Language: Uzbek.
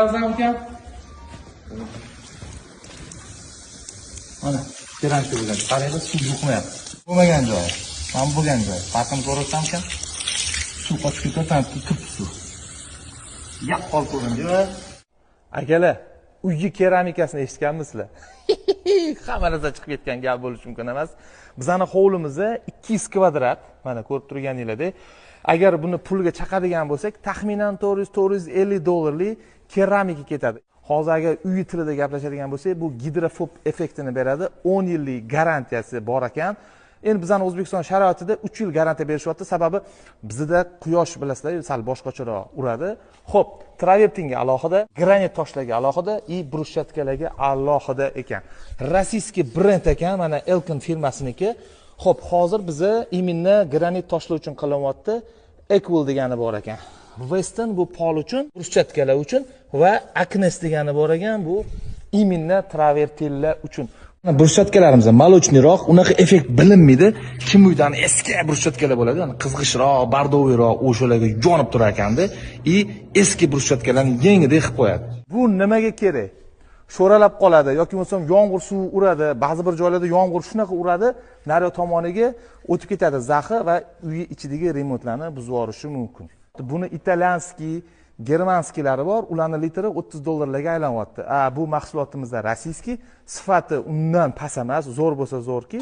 Yazdan ekan. Mana keramika bo'lgan. Qaraysiz, suv yuqmayapti. Bo'lmagan joyi. Mana bo'lgan joyi. Farqini ko'rsam ekan. Suv qochib ketayotgan turibdi suv. Yaqqol ko'rindi. Akalar, uyga keramikasini eshitganmisizlar? Hamma narsa chiqib ketgan gap bo'lishi mumkin emas. Bizning hovlimizda 200 kvadrat, mana ko'rib turganinglardek, agar buni pulga chaqadigan bo'lsak, taxminan 400-450 dollarlik keramika ketadi. Hozir agar uy tilida gaplashadigan bo'lsak, bu gidrofob effektini beradi. 10 yillik garantiyasi bor ekan. Endi bizning O'zbekiston sharoitida 3 yil garantiya berishyapti, sababi bizda quyosh bilasizlar, sal boshqacharoq uradi. Xo'p, travertinga alohida, granit toshlarga alohida, brushatkalarga alohida ekan. Rossiyskiy brend ekan, mana Elkin firmasiniki. Xo'p, hozir biza imенно granit toshlar uchun qilyapti. Equal degani bor ekan. Western bu pol uchun, brushatkalar uchun va Aknes degani bor ekan, bu imенно travertinlar uchun. Brushatkalarimiz malochniroq, unaqa effekt bilinmaydi. Kim uydan eski brushatkalar bo'ladi, ya'ni qizg'ishroq, bardoviyroq, o'shalarga yonib turar ekanda, eski brushatkalarni yengidek qilib qo'yadi. Bu nimaga kerak? Sho'ralab qoladi yoki bo'lmasam yomg'ir suvi uradi, ba'zi bir joylarda yomg'ir shunaqa uradi, nari tomoniga o'tib ketadi zaxi va uy ichidagi remontlarni buzib yuborishi mumkin. Buni italyanskiy, germanskiylari bor, ularning litri 30 dollarlarga aylanyapti. Bu mahsulotimizda rossiyskiy, sifati undan past emas, zo'r bo'lsa zo'rki.